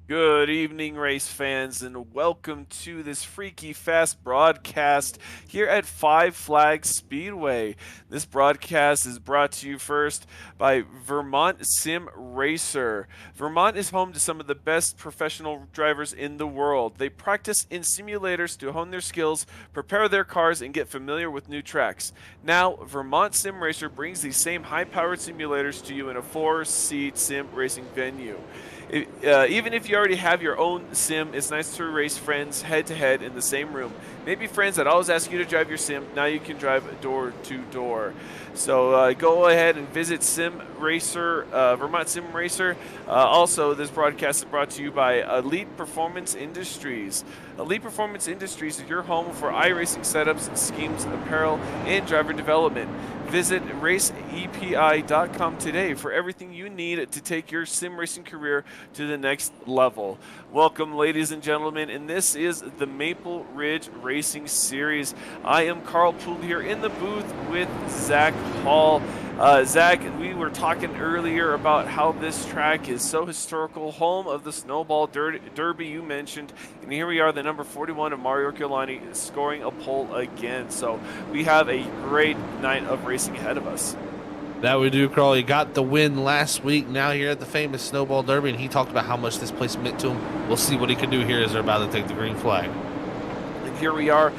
Good evening, race fans, and welcome to this freaky fast broadcast here at Five Flags Speedway. This broadcast is brought to you first by Vermont Sim Racer. Vermont is home to some of the best professional drivers in the world. They practice in simulators to hone their skills, prepare their cars, and get familiar with new tracks. Now, Vermont Sim Racer brings these same high powered simulators to you in a four-seat sim racing venue. Even if you already have your own sim, it's nice to race friends head to head in the same room. Maybe friends that always ask you to drive your sim, now you can drive door to door. So go ahead and visit Sim Racer, Vermont Sim Racer. Also, this broadcast is brought to you by Elite Performance Industries. Elite Performance Industries is your home for iRacing setups, schemes, apparel, and driver development. Visit raceepi.com today for everything you need to take your sim racing career to the next level. Welcome, ladies and gentlemen, and this is the Maple Ridge Racing Series. I am Carl Poole here in the booth with Zach Hall. Zach, we were talking earlier about how this track is so historical, home of the Snowball Derby you mentioned, and here we are, the number 41 of Mario Orcolani scoring a pole again. So we have a great night of racing ahead of us. That we do, Carl. He got the win last week. Now here at the famous Snowball Derby, and he talked about how much this place meant to him. We'll see what he can do here as they're about to take the green flag. And here we are,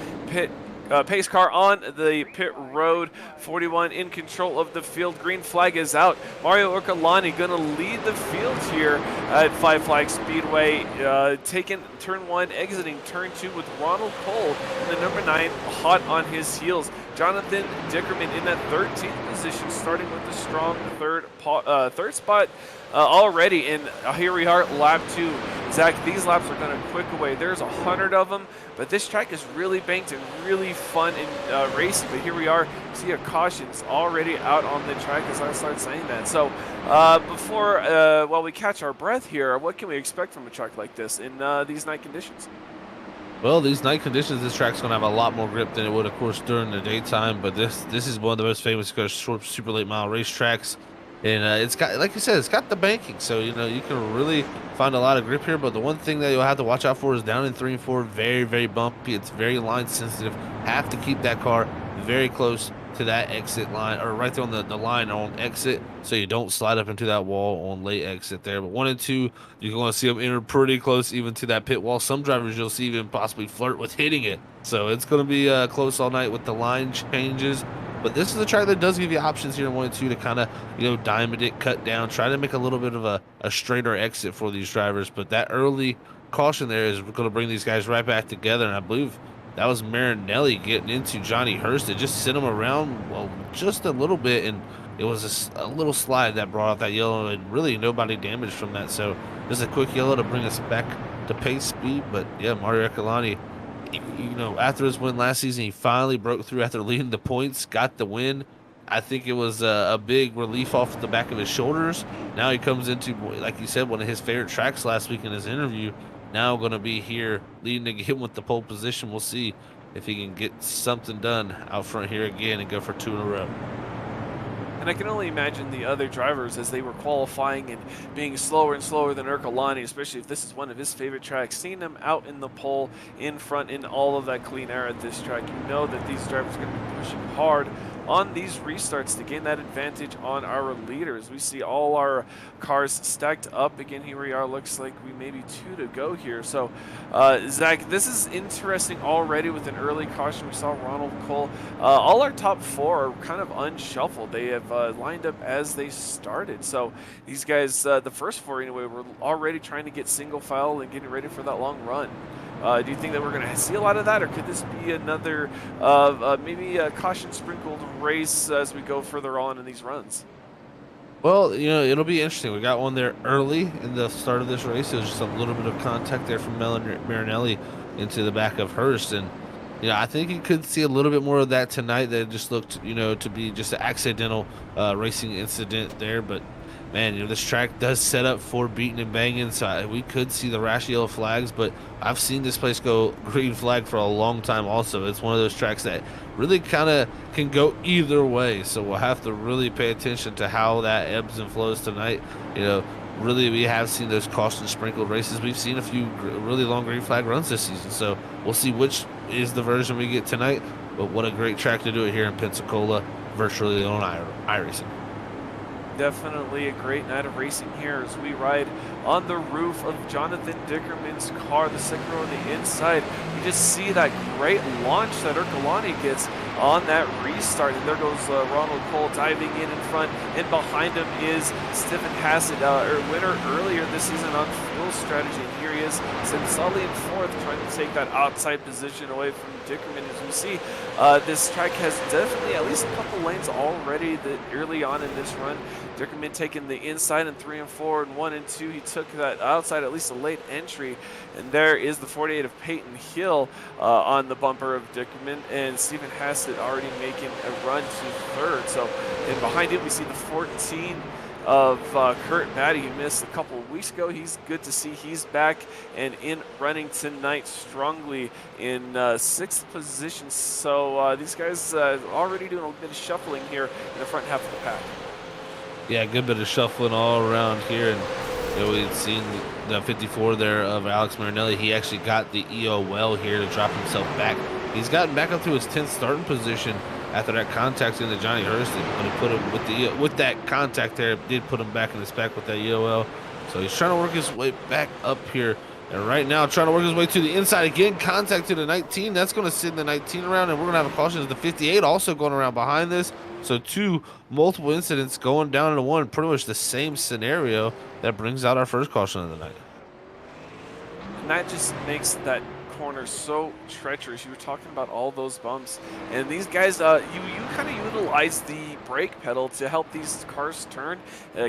pace car on the pit road. 41 in control of the field. Green flag is out. Mario Orcolani going to lead the field here at Five Flags Speedway. Taking turn one, exiting turn two with Ronald Cole in the number 9 hot on his heels. Jonathan Dickerman in that 13th position, starting with a strong third spot already. And here we are, lap 2. Zach, these laps are going to quick away. There's 100 of them, but this track is really banked and really fun and racing. But here we are, see a caution's already out on the track as I start saying that. So while we catch our breath here, what can we expect from a track like this in these night conditions? Well, these night conditions, this track's going to have a lot more grip than it would, of course, during the daytime. But this is one of the most famous short, super late mile racetracks. And it's got, like you said, it's got the banking. So, you can really find a lot of grip here. But the one thing that you'll have to watch out for is down in 3 and 4, very, very bumpy. It's very line sensitive. Have to keep that car very close to that exit line, or right there on the line on exit, so you don't slide up into that wall on late exit there. But 1 and 2, you're going to see them enter pretty close even to that pit wall. Some drivers you'll see even possibly flirt with hitting it. So it's going to be close all night with the line changes. But this is a track that does give you options here in 1 and 2 to kind of, diamond it, cut down, try to make a little bit of a straighter exit for these drivers. But that early caution there is going to bring these guys right back together. And I believe that was Marinelli getting into Johnny Hurst. It just sent him around, well, just a little bit, and it was a little slide that brought out that yellow, and really nobody damaged from that. So just a quick yellow to bring us back to pace speed. But yeah, Mario Eckelani, after his win last season, he finally broke through after leading the points, got the win. I think it was a big relief off the back of his shoulders. Now he comes into, like you said, one of his favorite tracks last week in his interview. Now going to be here leading him with the pole position. We'll see if he can get something done out front here again and go for 2 in a row. And I can only imagine the other drivers as they were qualifying and being slower and slower than Ercolani, especially if this is one of his favorite tracks. Seeing them out in the pole, in front, in all of that clean air at this track, you know that these drivers are going to be pushing hard on these restarts to gain that advantage on our leaders. We see all our cars stacked up. Again, here we are. Looks like we maybe 2 to go here. So, Zach, this is interesting already with an early caution. We saw Ronald Cole. All our top 4 are kind of unshuffled. They have lined up as they started. So these guys, the first 4 anyway, were already trying to get single file and getting ready for that long run. Do you think that we're going to see a lot of that, or could this be another maybe a caution sprinkled race as we go further on in these runs? Well, it'll be interesting. We got one there early in the start of this race. There was just a little bit of contact there from Marinelli into the back of Hurst. And, I think you could see a little bit more of that tonight. That just looked, to be just an accidental racing incident there. But, man, this track does set up for beating and banging. So we could see the rash yellow flags. But I've seen this place go green flag for a long time also. It's one of those tracks that really kind of can go either way. So we'll have to really pay attention to how that ebbs and flows tonight. really we have seen those caution sprinkled races. We've seen a few really long green flag runs this season, so we'll see which is the version we get tonight. But what a great track to do it here in Pensacola, virtually on iRacing. Definitely a great night of racing here as we ride on the roof of Jonathan Dickerman's car, the second row on the inside. You just see that great launch that Ercolani gets on that restart, and there goes Ronald Cole diving in front, and behind him is Stephen Hassett, winner earlier this season on fuel strategy, and here he is, solidly in fourth, trying to take that outside position away from Dickerman. As we see, this track has definitely at least a couple lanes already early on in this run. Dickerman taking the inside in 3 and 4 and 1 and 2. He took that outside, at least a late entry. And there is the 48 of Peyton Hill on the bumper of Dickerman. And Stephen Hassett already making a run to third. So, and behind him, we see the 14 of Kurt Batty, who missed a couple of weeks ago. He's good to see he's back and in running tonight strongly in 6th position. So these guys already doing a bit of shuffling here in the front half of the pack. Yeah, good bit of shuffling all around here, and we've seen the 54 there of Alex Marinelli. He actually got the EO well here to drop himself back. He's gotten back up to his 10th starting position after that contact into Johnny Hurst, when he put him with that contact there, it did put him back in the spec with that EOL. So he's trying to work his way back up here, and right now trying to work his way to the inside again. Contact to the 19. That's going to sit in the 19 around, and we're going to have a caution as the 58 also going around behind this. So two multiple incidents going down into one, pretty much the same scenario. That brings out our first caution of the night. And that just makes that corner so treacherous. You were talking about all those bumps, and these guys, you kind of utilize the brake pedal to help these cars turn.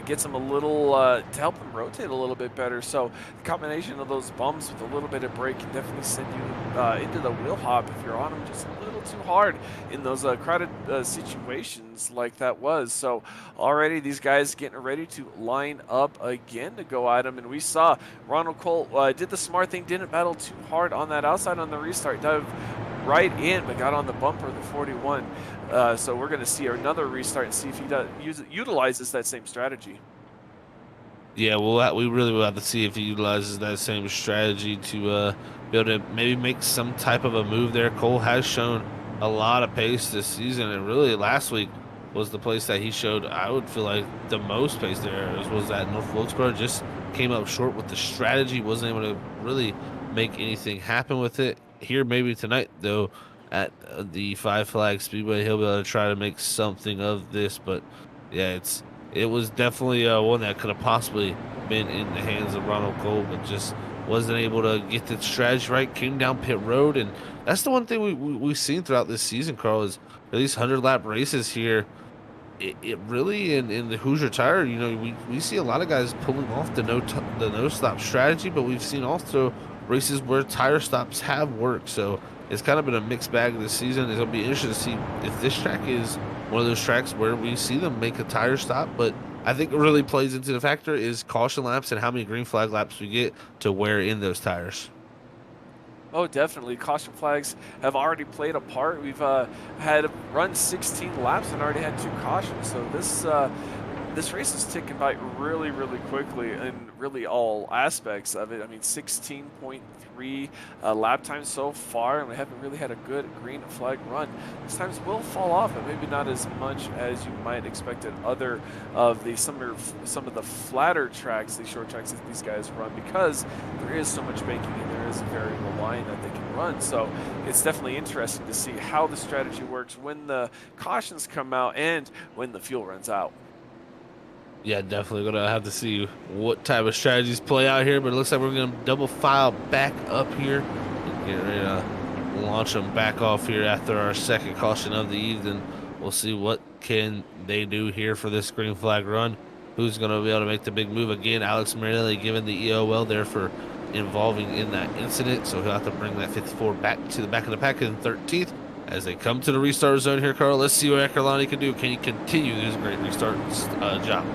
Gets them a little to help them rotate a little bit better. So the combination of those bumps with a little bit of brake can definitely send you into the wheel hop if you're on them just a little too hard in those crowded situations like that was. So already these guys getting ready to line up again to go at them, and we saw Ronald Cole did the smart thing, didn't battle too hard on that outside on the restart, dove right in, but got on the bumper of the 41. So we're going to see another restart and see if he utilizes that same strategy. Yeah, we really will have to see if he utilizes that same strategy to be able to maybe make some type of a move there. Cole has shown a lot of pace this season, and really last week was the place that he showed, I would feel like, the most pace there was that North Wilkesboro. Just came up short with the strategy, wasn't able to really make anything happen with it. Here maybe tonight, though, at the Five Flag Speedway, he'll be able to try to make something of this. But yeah, it was definitely one that could have possibly been in the hands of Ronald Cole, but just wasn't able to get the strategy right. Came down pit road, and that's the one thing we've seen throughout this season, Carl, is at least 100-lap races here. It really, in the Hoosier Tire, we see a lot of guys pulling off the no stop strategy, but we've seen also races where tire stops have worked. So it's kind of been a mixed bag this season. It'll be interesting to see if this track is one of those tracks where we see them make a tire stop. But I think it really plays into the factor is caution laps and how many green flag laps we get to wear in those tires. Oh, definitely. Caution flags have already played a part. We've had run 16 laps and already had 2 cautions. So this race is ticking by really, really quickly in really all aspects of it. I mean, 16.3 lap time so far, and we haven't really had a good green flag run. These times will fall off, but maybe not as much as you might expect at other of the some of the flatter tracks, the short tracks that these guys run, because there is so much banking and there is a variable line that they can run. So it's definitely interesting to see how the strategy works when the cautions come out and when the fuel runs out. Yeah, definitely gonna have to see what type of strategies play out here, but it looks like we're gonna double file back up here and get ready to launch them back off here after our second caution of the evening. We'll see what can they do here for this green flag run. Who's gonna be able to make the big move again? Alex Marinelli given the EOL there for involving in that incident, so he'll have to bring that 54 back to the back of the pack in 13th. As they come to the restart zone here, Carl, let's see what Ekerlani can do. Can he continue this great restart job?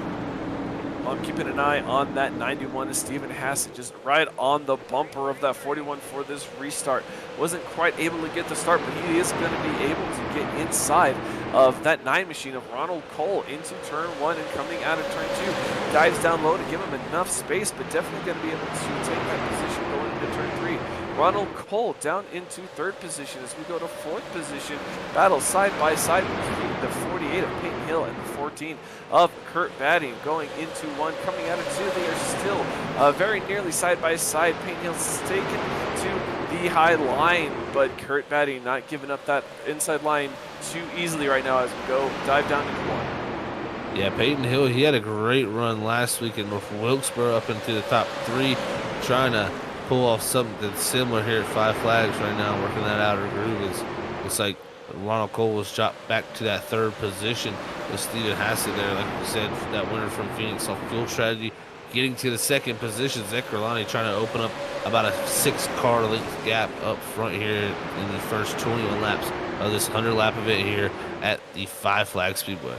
I'm keeping an eye on that 91 of Stephen Hassett, just right on the bumper of that 41 for this restart. Wasn't quite able to get the start, but he is going to be able to get inside of that 9 machine of Ronald Cole into turn 1 and coming out of turn 2. Dives down low to give him enough space, but definitely going to be able to take that position going into turn 3. Ronald Cole down into 3rd position as we go to 4th position. Battle side by side between the 48 of Peyton Hill and the 14 of Kurt Batty going into 1. Coming out of 2, they are still very nearly side by side. Peyton Hill's taken to the high line, but Kurt Batty not giving up that inside line too easily right now as we go dive down into 1. Yeah, Peyton Hill, he had a great run last week in North Wilkesboro up into the top 3, trying to pull off something similar here at Five Flags right now, working that outer groove. It's like Ronald Cole was dropped back to that 3rd position with Stephen Hassett there, like we said, that winner from Phoenix off fuel strategy. Getting to the 2nd position, Zach Erlani trying to open up about a 6-car length gap up front here in the first 21 laps of this 100-lap event here at the Five Flags Speedway.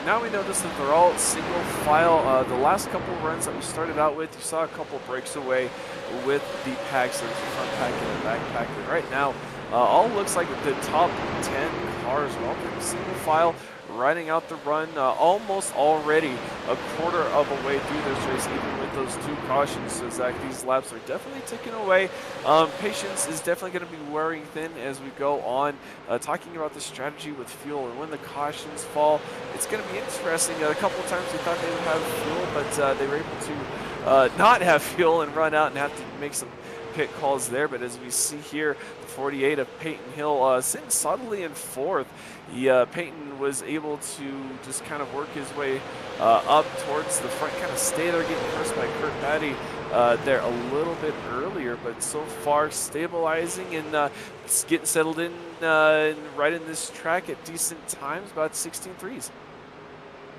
Now we notice that they're all single file. The last couple of runs that we started out with, you saw a couple breaks away with the packs. There's the front pack and the back pack. But right now, all looks like the top 10 cars are all pretty single file, riding out the run almost already a quarter of a way through this race, even with those 2 cautions. So Zach, these laps are definitely ticking away. Patience is definitely going to be wearing thin as we go on. Talking about the strategy with fuel and when the cautions fall, it's going to be interesting. A couple of times we thought they would have fuel, but they were able to not have fuel and run out and have to make some pit calls there. But as we see here, the 48 of Peyton Hill sitting solidly in 4th. Peyton was able to just kind of work his way up towards the front, kind of stay there, getting pressed by Kurt Batty there a little bit earlier, but so far stabilizing and getting settled in right in this track at decent times, about 16.3s.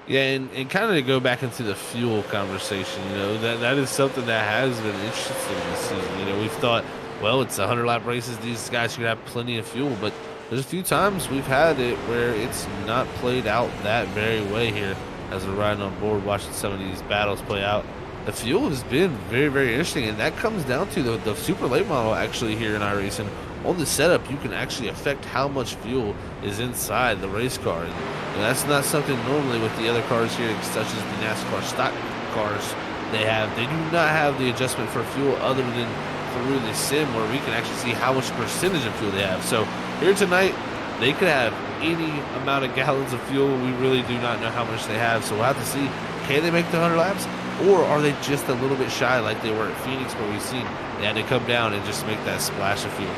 Yeah, and kind of to go back into the fuel conversation, that is something that has been interesting this season. We've thought, well, it's 100-lap races, these guys should have plenty of fuel, but there's a few times we've had it where it's not played out that very way here as we're riding on board, watching some of these battles play out. The fuel has been very, very interesting, and that comes down to the super late model actually here in iRacing. On the setup, you can actually affect how much fuel is inside the race car. And that's not something normally with the other cars here, such as the NASCAR stock cars they do not have the adjustment for fuel other than through the sim, where we can actually see how much percentage of fuel they have. So here tonight, they could have any amount of gallons of fuel. We really do not know how much they have. So we'll have to see, can they make the 100 laps? Or are they just a little bit shy like they were at Phoenix, where we've seen they had to come down and just make that splash of fuel?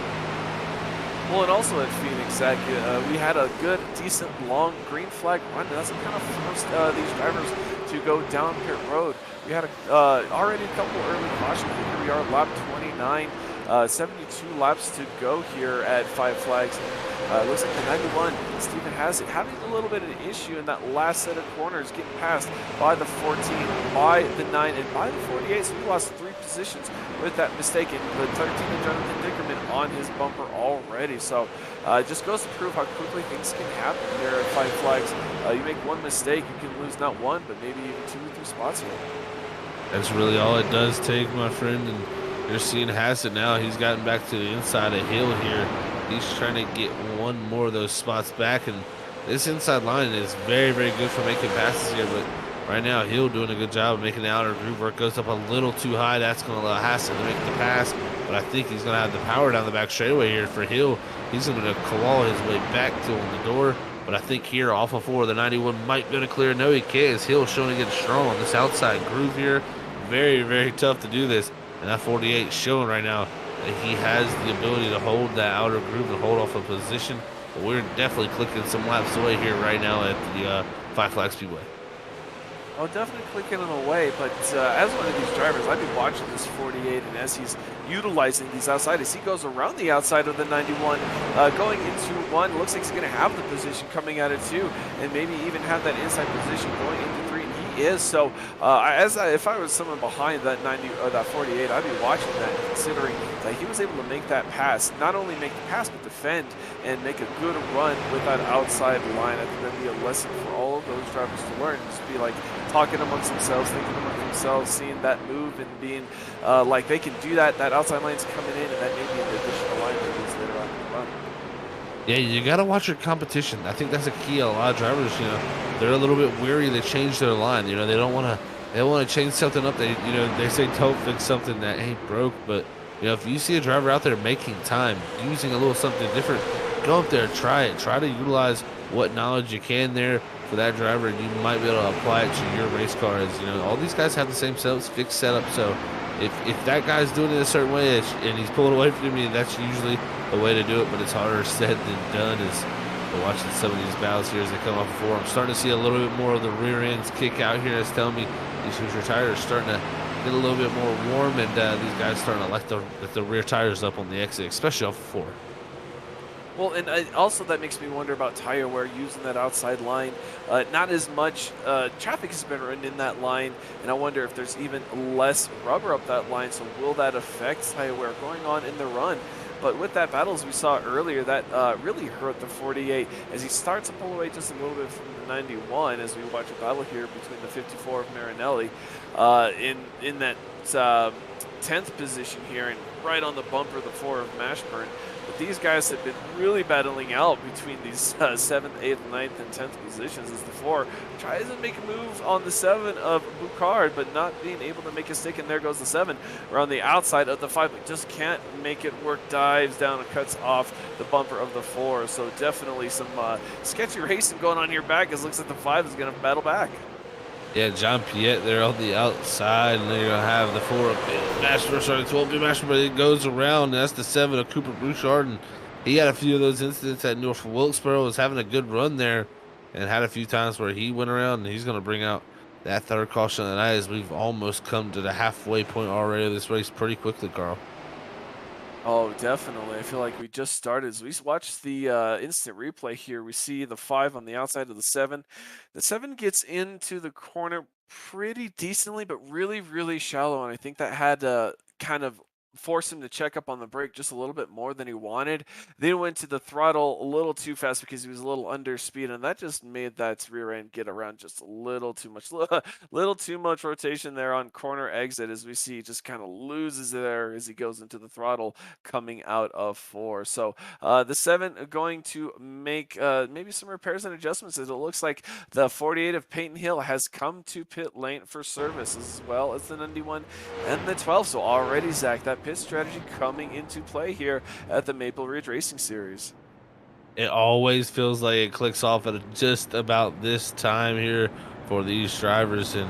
Well, and also at Phoenix, Zach, we had a good, decent, long green flag run. That's what kind of forced these drivers to go down pit road. We had already a couple early cautions. Here we are, lap 29, 72 laps to go here at Five Flags. Looks like the 91, Stephen Hassett, having a little bit of an issue in that last set of corners, getting passed by the 14, by the 9, and by the 48. So we lost 3 positions with that mistake. And the 13 of Jonathan Dickerman on his bumper already. So it just goes to prove how quickly things can happen here at Five Flags. You make one mistake, you can lose not 1, but maybe even 2 or 3 spots here. That's really all it does take, my friend. And you're seeing Hassett now. He's gotten back to the inside of Hill here. He's trying to get one more of those spots back. And this inside line is very, very good for making passes here. But right now, Hill doing a good job of making the outer groove work. Goes up a little too high. That's going to allow Hassett to make the pass. But I think he's going to have the power down the back straightaway here for Hill. He's going to claw his way back to the door. But I think here off of 4, the 91 might be able to clear. No, he can't. Hill showing to get strong on this outside groove here. Very, very tough to do this. And that 48 showing right now that he has the ability to hold that outer groove and hold off a position. But we're definitely clicking some laps away here right now at the Five Flags Speedway. Oh, definitely clicking it away, but as one of these drivers, I've been watching this 48, and as he's utilizing these outside, as he goes around the outside of the 91, going into 1, looks like he's going to have the position coming out of 2, and maybe even have that inside position going into 3, and he is. So if I was someone behind that 90 or that 48, I'd be watching that, considering that he was able to make that pass, not only make the pass, but defend and make a good run with that outside line. I think that'd be a lesson for all of those drivers to learn. Just be like talking amongst themselves, thinking amongst themselves, seeing that move and being like they can do that. That outside lane's coming in, and that may be an additional line that is later on in the run. Yeah, you got to watch your competition. I think that's a key. A lot of drivers, they're a little bit weary to change their line. They don't want to. They want to change something up. They say don't fix something that ain't broke. But if you see a driver out there making time, using a little something different, go up there, try it. Try to utilize what knowledge you can there for that driver, and you might be able to apply it to your race car. As all these guys have the same fixed setup. So if that guy's doing it a certain way and he's pulling away from me, that's usually the way to do it. But it's harder said than done. As we're watching some of these battles here as they come off the floor, I'm starting to see a little bit more of the rear ends kick out here. It's telling me these future tires are starting to get a little bit more warm, and these guys starting to let the rear tires up on the exit, especially off the floor. Well, and also that makes me wonder about tire wear using that outside line. Not as much traffic has been running in that line, and I wonder if there's even less rubber up that line. So will that affect tire wear going on in the run? But with that battle, as we saw earlier, that really hurt the 48 as he starts to pull away just a little bit from the 91 as we watch a battle here between the 54 of Marinelli in that 10th position here and right on the bumper, the 4 of Mashburn. But these guys have been really battling out between these 7th, 8th, 9th, and 10th positions as the 4 tries to make a move on the 7 of Boucard, but not being able to make a stick, and there goes the 7 around the outside of the 5, but just can't make it work, dives down and cuts off the bumper of the 4. So definitely some sketchy racing going on here back as it looks like the 5 is going to battle back. Yeah, John Piet there on the outside, and they're going to have the 4 of Master, sorry, 12 of Master, but it goes around, and that's the 7 of Cooper Bouchard, and he had a few of those incidents at North Wilkesboro, was having a good run there, and had a few times where he went around, and he's going to bring out that third caution of the night as we've almost come to the halfway point already of this race pretty quickly, Carl. Oh, definitely. I feel like we just started. As we watch the instant replay here, we see the 5 on the outside of the 7. The 7 gets into the corner pretty decently, but really, really shallow. And I think that had kind of forced him to check up on the brake just a little bit more than he wanted. Then went to the throttle a little too fast because he was a little under speed, and that just made that rear end get around just a little too much. Little too much rotation there on corner exit as we see just kind of loses there as he goes into the throttle coming out of 4. So the 7 going to make maybe some repairs and adjustments as it looks like the 48 of Peyton Hill has come to pit lane for service as well as the 91 and the 12. So already, Zach, that pit strategy coming into play here at the Maple Ridge Racing Series. It always feels like it clicks off at just about this time here for these drivers, and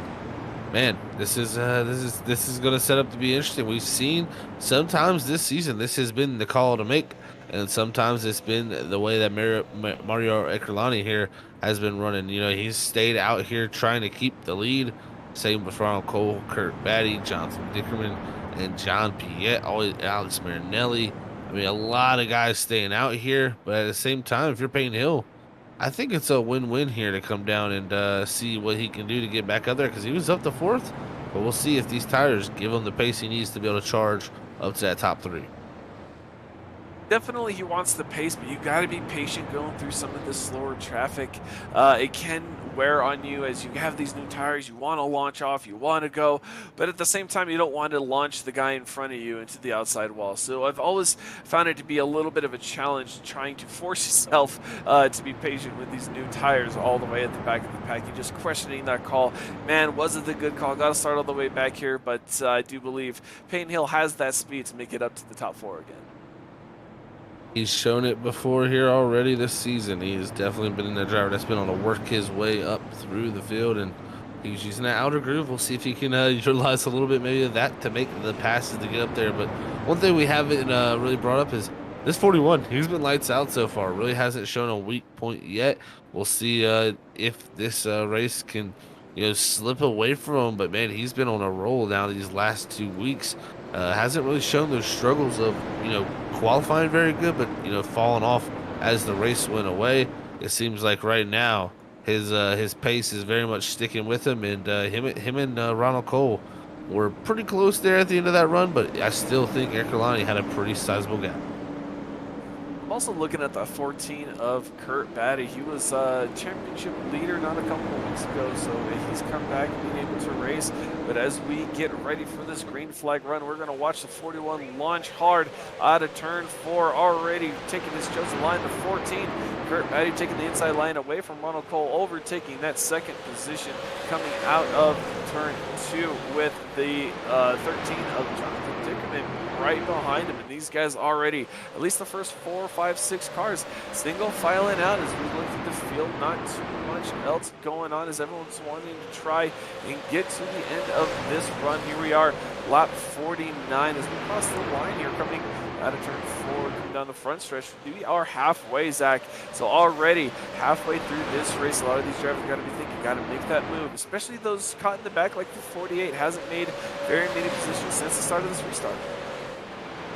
man, this is going to set up to be interesting. We've seen sometimes this season this has been the call to make, and sometimes it's been the way that Mario Eckerlani here has been running. He's stayed out here trying to keep the lead. Same with Ronald Cole, Kurt Batty, Jonathan Dickerman, and John Piet, Alex Marinelli. I mean, a lot of guys staying out here, but at the same time, if you're Payne Hill, I think it's a win-win here to come down and see what he can do to get back up there, because he was up to 4th, but we'll see if these tires give him the pace he needs to be able to charge up to that top 3. Definitely he wants the pace, but you got to be patient going through some of this slower traffic. It can wear on you as you have these new tires. You want to launch off, you want to go, but at the same time, you don't want to launch the guy in front of you into the outside wall. So I've always found it to be a little bit of a challenge trying to force yourself to be patient with these new tires all the way at the back of the pack. You're just questioning that call. Man, was it a good call? Got to start all the way back here, but I do believe Payne Hill has that speed to make it up to the top 4 again. He's shown it before here already this season. He has definitely been in a driver that's been on to work his way up through the field, and he's using that outer groove. We'll see if he can utilize a little bit maybe of that to make the passes to get up there. But one thing we haven't really brought up is this 41. He's been lights out so far. Really hasn't shown a weak point yet. We'll see if this race can slip away from him. But man, he's been on a roll now these last 2 weeks. Hasn't really shown those struggles of qualifying very good, but falling off as the race went away. It seems like right now his pace is very much sticking with him, and him and Ronald Cole were pretty close there at the end of that run, but I still think Eckerlani had a pretty sizable gap. I'm also looking at the 14 of Kurt Batty. He was championship leader not a couple of weeks ago, so he's come back and being able to race. But as we get ready for this green flag run, we're going to watch the 41 launch hard out of turn 4, already taking his chosen line to 14. Kurt Batty taking the inside line away from Ronald Cole, overtaking that second position, coming out of turn 2 with the 13 of Jonathan Dickerman right behind him. And these guys already, at least the first 4, 5, 6 cars, single filing out as we look at the field. Not too much else going on as everyone's wanting to try and get to the end of this run. Here we are, lap 49 as we cross the line here, coming out of turn 4, coming down the front stretch. We are halfway, Zach. So already halfway through this race, a lot of these drivers got to be thinking, got to make that move, especially those caught in the back, like the 48 hasn't made very many positions since the start of this restart.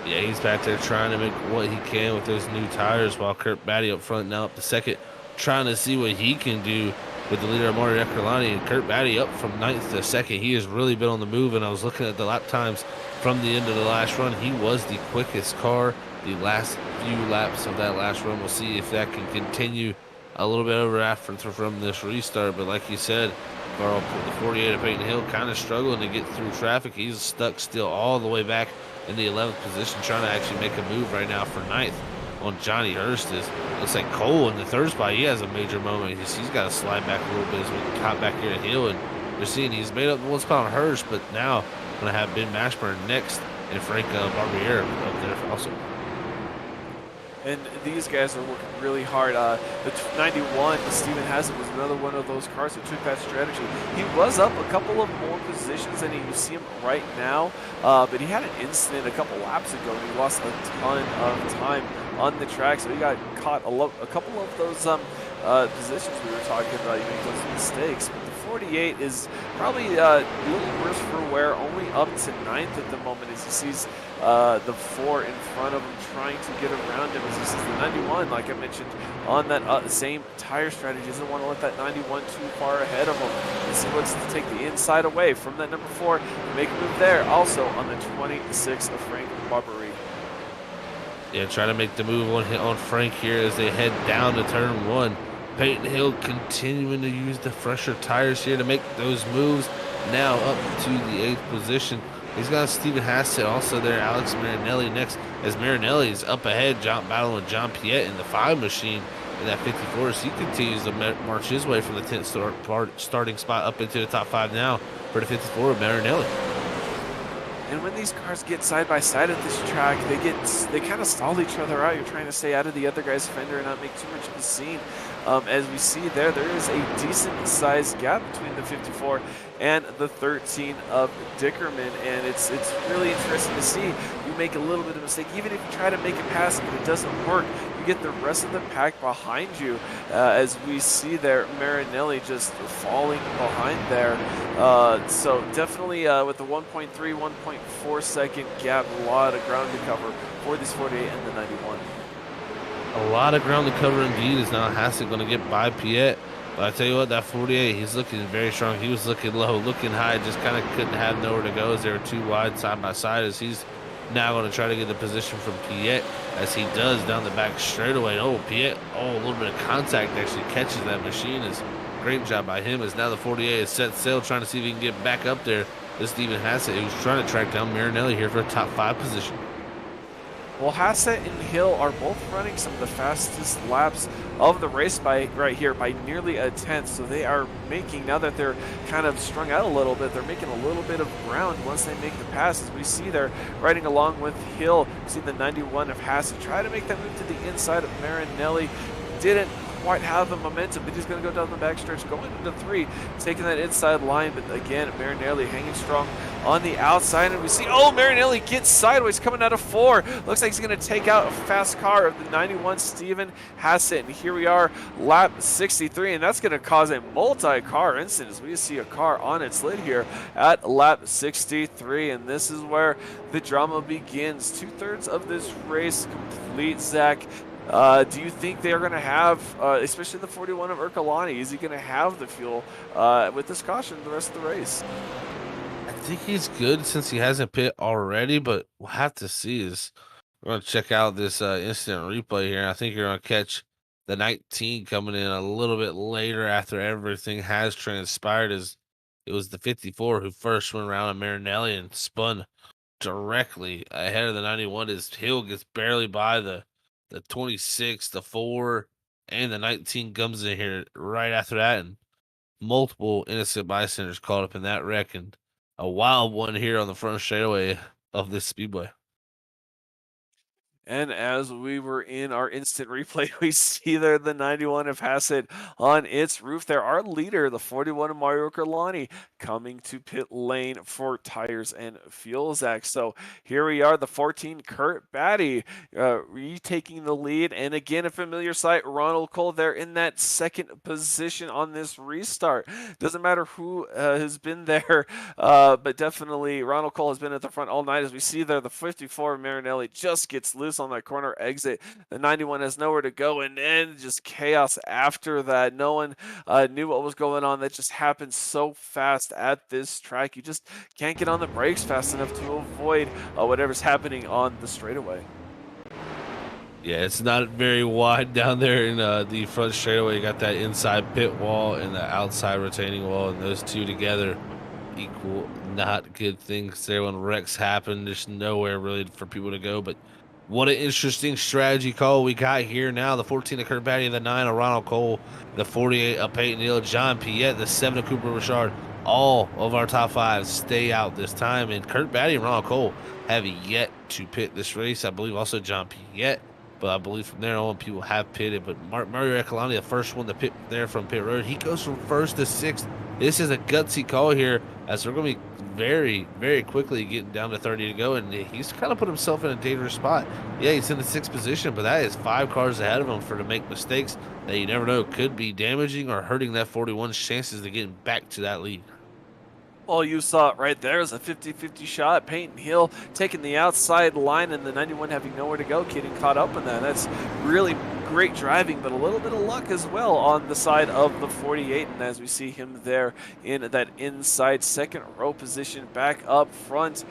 Yeah, he's back there trying to make what he can with those new tires, while Kurt Batty up front now up to second, trying to see what he can do with the leader of MRRS. And Kurt Batty up from 9th to second. He has really been on the move, and I was looking at the lap times from the end of the last run. He was the quickest car the last few laps of that last run. We'll see if that can continue a little bit over after from this restart. But like you said, Carl, the 48 of Peyton Hill kind of struggling to get through traffic. He's stuck still all the way back in the 11th position, trying to actually make a move right now for 9th on Johnny Hurst. Looks like Cole in the 3rd spot. He has a major moment. He's got to slide back a little bit as we caught back here at Hill, and you're seeing he's made up 1 spot on Hurst, but now going to have Ben Mashburn next and Frank Barbier up there also. And these guys are working really hard. The 91, Stephen Hassett, was another one of those cars who took that strategy. He was up a couple of more positions than you see him right now, but he had an incident a couple laps ago, and he lost a ton of time on the track, so he got caught a couple of those positions we were talking about. You make those mistakes. But the 48 is probably a little worse for wear, only up to 9th at the moment as he sees the 4 in front of him trying to get around him as he sees the 91, like I mentioned, on that same tire strategy. Doesn't want to let that 91 too far ahead of him. He wants to take the inside away from that number 4 and make a move there. Also on the 26 of Frank Barbery. Yeah, trying to make the move on Frank here as they head down to turn 1. Peyton Hill continuing to use the fresher tires here to make those moves. Now up to the 8th position. He's got Stephen Hassett also there, Alex Marinelli next, as Marinelli is up ahead, battling John Piet in the 5 machine in that 54. So he continues to march his way from the 10th starting spot up into the top 5 now for the 54 of Marinelli. And when these cars get side by side at this track, they kind of stall each other out. You're trying to stay out of the other guy's fender and not make too much of a scene. As we see there is a decent sized gap between the 54 and the 13 of Dickerman, and it's really interesting to see. You make a little bit of a mistake, even if you try to make it past, but it doesn't work. You get the rest of the pack behind you, as we see there, Marinelli just falling behind there. So definitely with the 1.3, 1.4 second gap, a lot of ground to cover for this 48 and the 91. A lot of ground to cover indeed, is now Hassett going to get by Piet. But I tell you what, that 48, he's looking very strong. He was looking low, looking high, just kind of couldn't have nowhere to go as they were too wide side by side, as he's now going to try to get the position from Piet as he does down the back straightaway. Oh, Piet, a little bit of contact actually catches that machine. Is great job by him, as now the 48 is set sail, trying to see if he can get back up there. This Stephen Hassett, who's trying to track down Marinelli here for a top 5 position. Well, Hassett and Hill are both running some of the fastest laps of the race right here by nearly a 10th. So they are making, now that they're kind of strung out a little bit, they're making a little bit of ground once they make the pass. As we see there, riding along with Hill, we see the 91 of Hassett try to make that move to the inside of Marinelli. Didn't quite have the momentum, but he's going to go down the backstretch, going into 3, taking that inside line. But again, Marinelli hanging strong on the outside, and we see, Marinelli gets sideways coming out of 4. Looks like he's going to take out a fast car of the 91 Stephen Hassett. And here we are, lap 63, and that's going to cause a multi-car incident as we see a car on its lid here at lap 63. And this is where the drama begins. 2/3 of this race complete, Zach. Do you think they're going to have, especially the 41 of Ercolani, is he going to have the fuel with this caution the rest of the race? I think he's good since he hasn't pit already, but we'll have to see. We're gonna check out this instant replay here. I think you're gonna catch the 19 coming in a little bit later after everything has transpired. As it was the 54 who first went around a Marinelli and spun directly ahead of the 91. As Hill gets barely by the 26, the 4, and the 19 comes in here right after that, and multiple innocent bystanders caught up in that wreck, and a wild one here on the front straightaway of this speedway. And as we were in our instant replay, we see there the 91 of Hassett on its roof there. Our leader, the 41 of Mario Carlani, coming to pit lane for tires and fuel, Zach. So here we are, the 14, Kurt Batty, retaking the lead. And again, a familiar sight, Ronald Cole there in that second position on this restart. Doesn't matter who has been there, but definitely Ronald Cole has been at the front all night. As we see there, the 54 Marinelli just gets loose on that corner exit. The 91 has nowhere to go, and then just chaos after that. No one knew what was going on. That just happened so fast at this track. You just can't get on the brakes fast enough to avoid whatever's happening on the straightaway. Yeah, it's not very wide down there in the front straightaway. You got that inside pit wall and the outside retaining wall, and those two together equal not good things there. When wrecks happen, there's nowhere really for people to go. But what an interesting strategy call we got here now. The 14 of Kurt Batty, the 9 of Ronald Cole, the 48 of Peyton Hill, John Piette, the 7 of Cooper Richard. All of our top 5 stay out this time, and Kurt Batty and Ronald Cole have yet to pit this race. I believe also John Piette, but I believe from there on people have pitted. But Mario Ecolani, the first one to pit there from pit road, he goes from first to sixth. This is a gutsy call here, as we're going to be very, very quickly getting down to 30 to go, and he's kind of put himself in a dangerous spot. Yeah, he's in the 6th position, but that is 5 cars ahead of him for to make mistakes that you never know could be damaging or hurting that 41's chances of getting back to that lead. Well, you saw it right there. It was a 50-50 shot. Peyton Hill taking the outside line and the 91 having nowhere to go, getting caught up in that. That's really great driving, but a little bit of luck as well on the side of the 48. And as we see him there in that inside second row position back up front,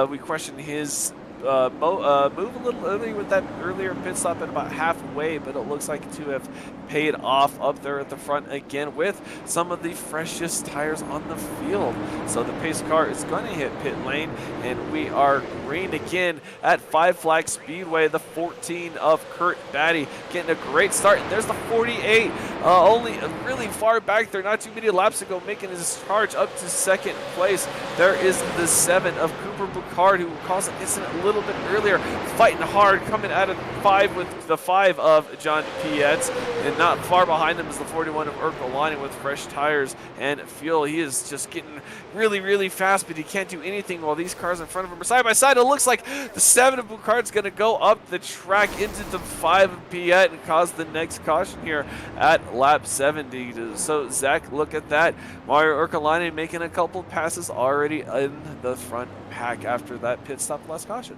we question his move a little early with that earlier pit stop at about halfway, but it looks like to have paid off up there at the front again with some of the freshest tires on the field. So the pace car is going to hit pit lane, and we are green again at Five Flag Speedway. The 14 of Kurt Batty getting a great start, and there's the 48 only really far back there, not too many laps ago, making his charge up to second place. There is the 7 of Cooper Boucard, who caused an incident a little bit earlier, fighting hard, coming out of 5 with the 5 of John Piette, and not far behind him is the 41 of Ercolani with fresh tires and fuel. He is just getting really, really fast, but he can't do anything while these cars in front of him are side by side. It looks like the 7 of Boucard's going to go up the track into the 5 of Piette and cause the next caution here at lap 70. So, Zach, look at that. Mario Ercolani making a couple passes already in the front pack after that pit stop last caution.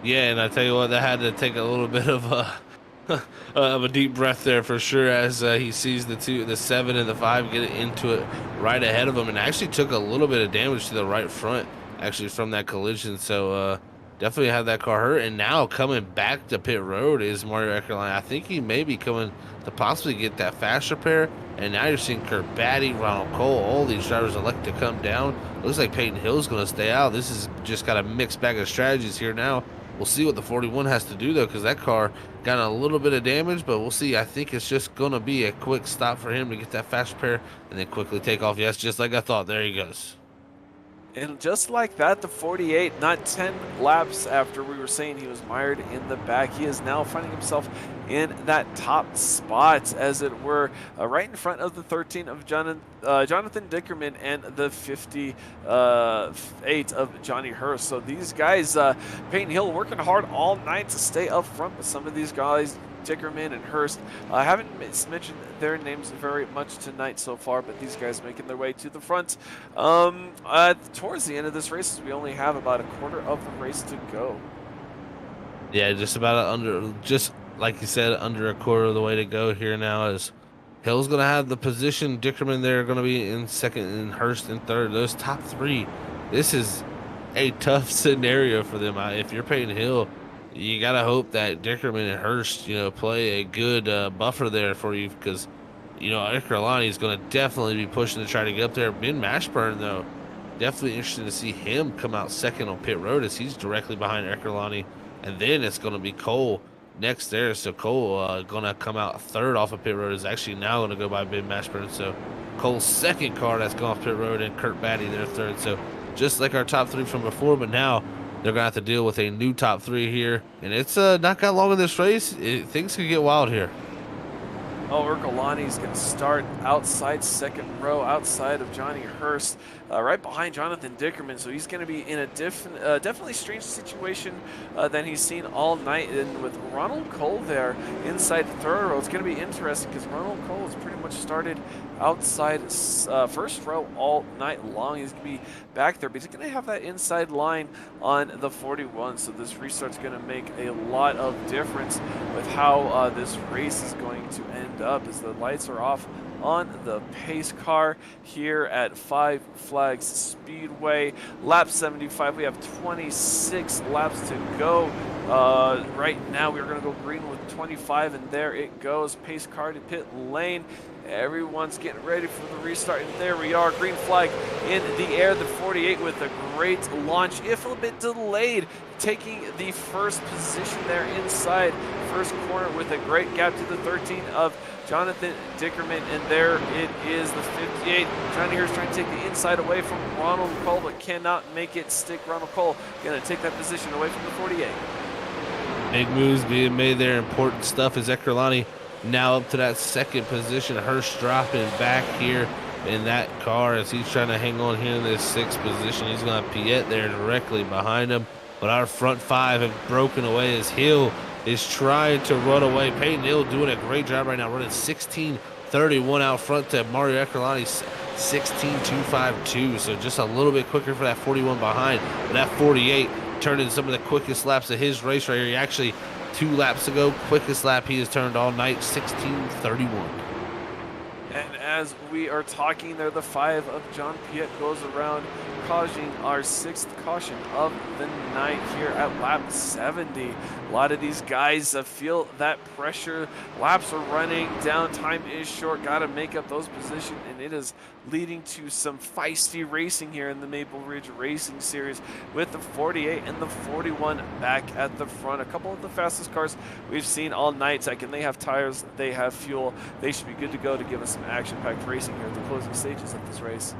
Yeah, and I tell you what, that had to take a little bit of a deep breath there for sure, as he sees the 7 and the 5 get into it right ahead of him, and actually took a little bit of damage to the right front actually from that collision. So definitely had that car hurt. And now coming back to pit road is Mario Eckerline. I think he may be coming to possibly get that fast repair. And now you're seeing Kurt Batty, Ronald Cole, all these drivers elect to come down. Looks like Peyton Hill's going to stay out. This is just got a mixed bag of strategies here now. We'll see what the 41 has to do, though, because that car got a little bit of damage, but we'll see. I think it's just going to be a quick stop for him to get that fast repair and then quickly take off. Yes, just like I thought. There he goes. And just like that, the 48, not 10 laps after we were saying he was mired in the back, he is now finding himself in that top spot, as it were, right in front of the 13 of Jonathan Dickerman and the 58 of Johnny Hurst. So these guys, Peyton Hill working hard all night to stay up front, but some of these guys, Dickerman and Hurst, haven't mentioned their names very much tonight so far, but these guys making their way to the front. Towards the end of this race, we only have about a quarter of the race to go. Yeah, just about just like you said, under a quarter of the way to go here now, as Hill's going to have the position. Dickerman there going to be in second and Hurst in third. Those top 3, this is a tough scenario for them. If you're Peyton Hill, you gotta hope that Dickerman and Hurst, play a good buffer there for you because, Ikerlani is going to definitely be pushing to try to get up there. Ben Mashburn, though, definitely interested to see him come out second on pit road as he's directly behind Ekerlani. And then it's going to be Cole next there. So Cole going to come out third off of pit road is actually now going to go by Ben Mashburn. So Cole's second car that's gone off pit road and Kurt Batty their third. So just like our top three from before, but now they're going to have to deal with a new top three here. And it's not got long in this race. Things could get wild here. Oh, Ercolani's going to start outside second row, outside of Johnny Hurst, right behind Jonathan Dickerman. So he's going to be in a definitely strange situation than he's seen all night. And with Ronald Cole there inside third row, it's going to be interesting because Ronald Cole has pretty much started outside first row all night long. He's going to be back there, but he's going to have that inside line on the 41. So this restart's going to make a lot of difference with how this race is going to end up as the lights are off on the pace car here at Five Flags Speedway. Lap 75, we have 26 laps to go. Right now we're going to go green with 25, and there it goes. Pace car to pit lane. Everyone's getting ready for the restart, and there we are. Green flag in the air. The 48 with a great launch, if a little bit delayed, taking the first position there inside first corner with a great gap to the 13 of Jonathan Dickerman, and there it is, the 58. Johnny Hurst trying to take the inside away from Ronald Cole, but cannot make it stick. Ronald Cole going to take that position away from the 48. Big moves being made there. Important stuff as Ekerlani now up to that second position. Hurst dropping back here in that car as he's trying to hang on here in this sixth position. He's going to have Piet there directly behind him. But our front five have broken away as Hill is trying to run away. Peyton Hill doing a great job right now, running 16:31 out front to Mario Ekerlani's 16:252. So just a little bit quicker for that 41 behind. But that 48 turned in some of the quickest laps of his race right here. He actually 2 laps ago, quickest lap he has turned all night, 16:31. And as we are talking there, the 5 of John Piet goes around, causing our 6th caution of the night here at lap 70. A lot of these guys feel that pressure. Laps are running down, time is short, got to make up those positions, and it is leading to some feisty racing here in the Maple Ridge Racing Series with the 48 and the 41 back at the front. A couple of the fastest cars we've seen all night. Again, they have tires, they have fuel, they should be good to go to give us some action-packed racing here at the closing stages of this race.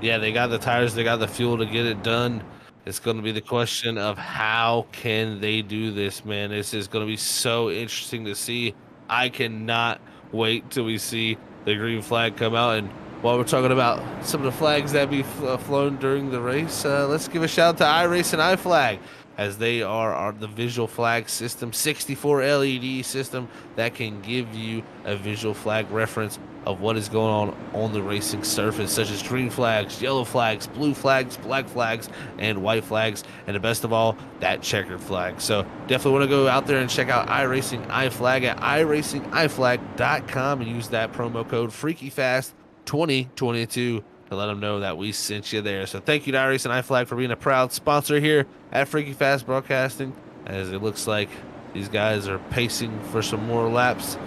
Yeah, they got the tires, they got the fuel to get it done. It's going to be the question of how can they do this, man. This is going to be so interesting to see. I cannot wait till we see the green flag come out. And while we're talking about some of the flags that be flown during the race, let's give a shout out to iRace and iFlag, as they are the visual flag system, 64 LED system that can give you a visual flag reference of what is going on the racing surface, such as green flags, yellow flags, blue flags, black flags, and white flags, and the best of all, that checkered flag. So definitely want to go out there and check out iRacing iFlag at iracingiflag.com and use that promo code FreakyFast2022 to let them know that we sent you there. So thank you to iRacing iFlag for being a proud sponsor here at Freaky Fast Broadcasting, as it looks like these guys are pacing for some more laps.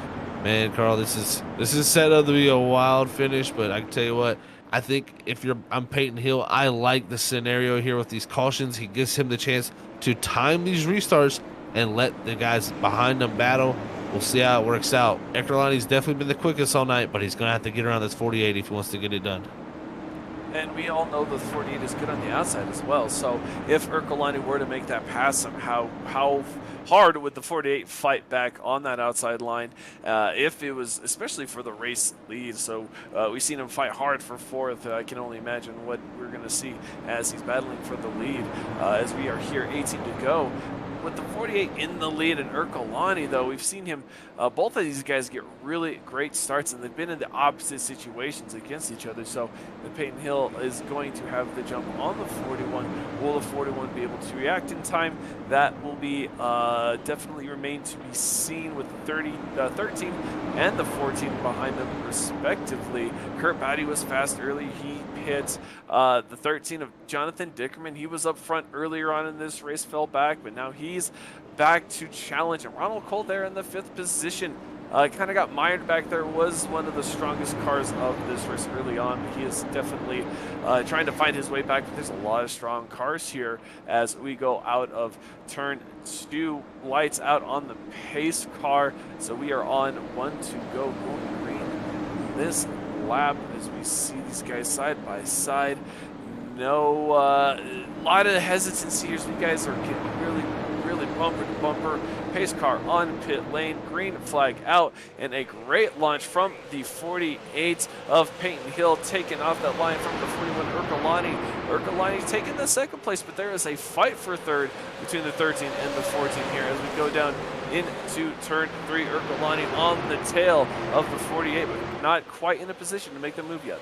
Man, Carl, this is set up to be a wild finish, but I can tell you what, I think I'm Peyton Hill, I like the scenario here with these cautions. He gives him the chance to time these restarts and let the guys behind him battle. We'll see how it works out. Ekerlani's definitely been the quickest all night, but he's going to have to get around this 48 if he wants to get it done. And we all know the 48 is good on the outside as well. So if Ercolani were to make that pass, how hard would the 48 fight back on that outside line if it was, especially for the race lead? So we've seen him fight hard for 4th. I can only imagine what we're going to see as he's battling for the lead as we are here 18 to go. With the 48 in the lead and Ercolani, though, we've seen him, both of these guys get really great starts, and they've been in the opposite situations against each other. So the Peyton Hill is going to have the jump on the 41. Will the 41 be able to react in time? That will be definitely remain to be seen with the 13 and the 14 behind them, respectively. Kurt Batty was fast early. He hit the 13 of Jonathan Dickerman. He was up front earlier on in this race, fell back, but now he he's back to challenge. And Ronald Cole there in the 5th position. Kind of got mired back there, was one of the strongest cars of this race early on. He is definitely trying to find his way back, but there's a lot of strong cars here as we go out of turn 2. Lights out on the pace car, so we are on 1 to go, going green this lap as we see these guys side by side. No, lot of hesitancy here as you guys are getting really bumper to bumper. Pace car on pit lane, green flag out, and a great launch from the 48 of Peyton Hill, taking off that line from the 41 Ercolani. Ercolani taking the 2nd place, but there is a fight for 3rd between the 13 and the 14 here as we go down into turn 3. Ercolani on the tail of the 48, but not quite in a position to make the move yet.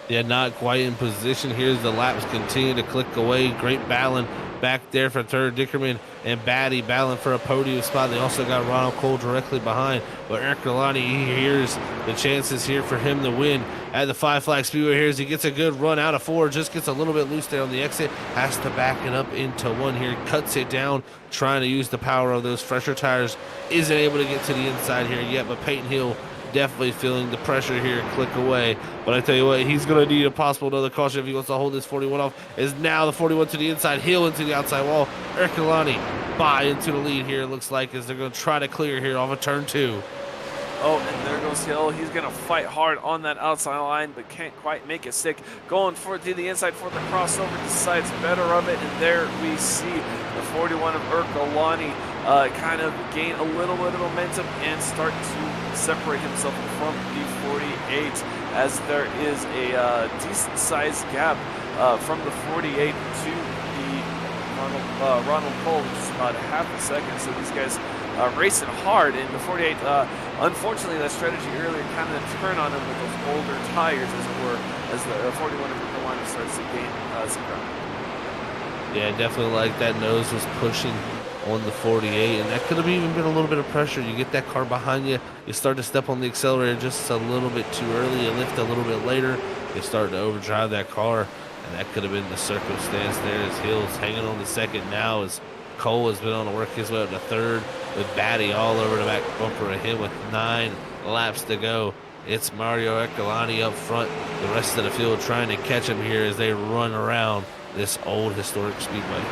Yeah, not quite in position. Here's the laps continue to click away. Great battling back there for 3rd. Dickerman and Batty battling for a podium spot. They also got Ronald Cole directly behind. But Eric Galani, he hears the chances here for him to win at the Five Flag Speedway here as he gets a good run out of 4. Just gets a little bit loose there on the exit. Has to back it up into 1 here. Cuts it down, trying to use the power of those fresher tires. Isn't able to get to the inside here yet, but Peyton Hill definitely feeling the pressure here, click away. But I tell you what, he's going to need a possible another caution if he wants to hold this 41 off. Is now the 41 to the inside, Hill into the outside wall. Ercolani by into the lead here, it looks like, as they're going to try to clear here off of turn 2. Oh, and there goes Hill. He's going to fight hard on that outside line, but can't quite make it stick. Going for it to the inside for the crossover, decides better of it, and there we see the 41 of Ercolani kind of gain a little bit of momentum and start to separate himself from the 48 as there is a decent-sized gap from the 48 to the Ronald Cole, which is about half a second. So these guys racing hard, and the 48, unfortunately, that strategy earlier kind of turned on him with those older tires, as it were, as the 41 of Carolina starts to gain some ground. Yeah, definitely like that nose was pushing on the 48, and that could have even been a little bit of pressure. You get that car behind you, you start to step on the accelerator just a little bit too early, you lift a little bit later, you start to overdrive that car, and that could have been the circumstance there as Hill's hanging on the 2nd now as Cole has been on to work his way up to 3rd with Batty all over the back bumper of him with 9 laps to go. It's Mario Ercolani up front, the rest of the field trying to catch him here as they run around this old historic speedway.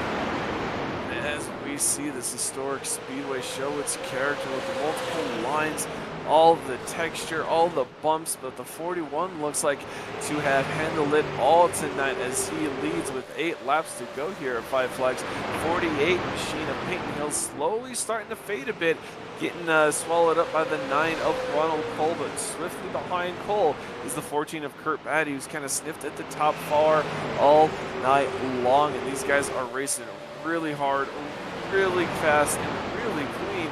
As we see this historic speedway show its character with multiple lines, all the texture, all the bumps, but the 41 looks like to have handled it all tonight as he leads with 8 laps to go here at Five Flags. 48 machine of Peyton Hill slowly starting to fade a bit, getting swallowed up by the 9 of Ronald Cole, but swiftly behind Cole is the 14 of Kurt Batty, who's kind of sniffed at the top far all night long, and these guys are racing really hard, really fast, and really clean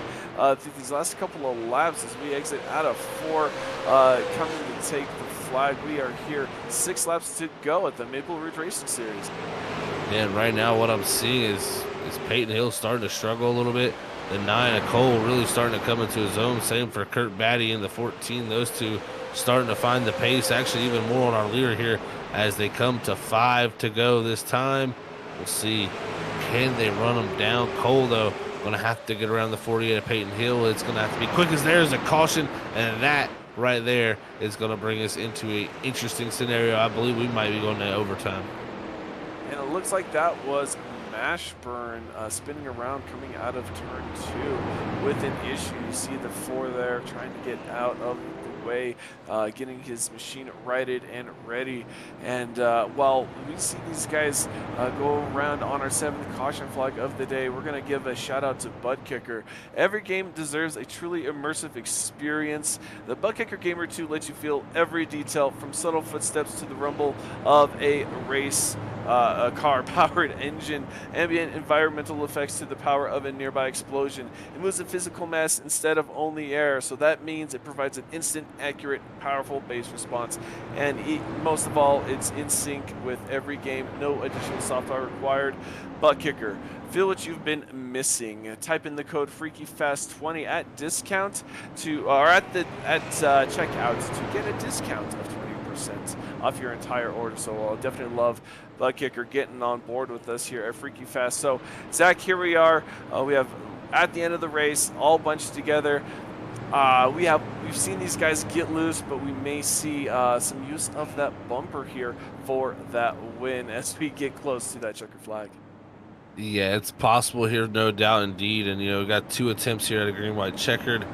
through these last couple of laps as we exit out of 4, coming to take the flag. We are here 6 laps to go at the Maple Ridge Racing Series. And right now what I'm seeing is Peyton Hill starting to struggle a little bit. The 9 of Cole really starting to come into his own. Same for Kurt Batty in the 14. Those two starting to find the pace, actually even more on our leader here as they come to 5 to go this time. We'll see, can they run them down? Cole, though, going to have to get around the 48 of Peyton Hill. It's going to have to be quick as there's a caution, and that right there is going to bring us into an interesting scenario. I believe we might be going to overtime. And it looks like that was Mashburn spinning around coming out of turn 2 with an issue. You see the 4 there trying to get out of the way, getting his machine righted and ready. And while we see these guys go around on our 7th caution flag of the day, we're going to give a shout out to ButtKicker. Every game deserves a truly immersive experience. The ButtKicker Gamer 2 lets you feel every detail from subtle footsteps to the rumble of a race a car-powered engine, ambient environmental effects to the power of a nearby explosion. It moves in physical mass instead of only air, so that means it provides an instant, accurate, powerful base response. And most of all, it's in sync with every game, no additional software required. ButtKicker, feel what you've been missing. Type in the code FreakyFast20 at discount to, or at checkout to get a discount of 20%. 10% off your entire order. So I'll definitely love ButtKicker getting on board with us here at Freaky Fast. So Zach, here we are. We have at the end of the race, all bunched together. We've seen these guys get loose, but we may see some use of that bumper here for that win as we get close to that checker flag. Yeah, it's possible here, no doubt, indeed. And we got 2 attempts here at a green white checkered.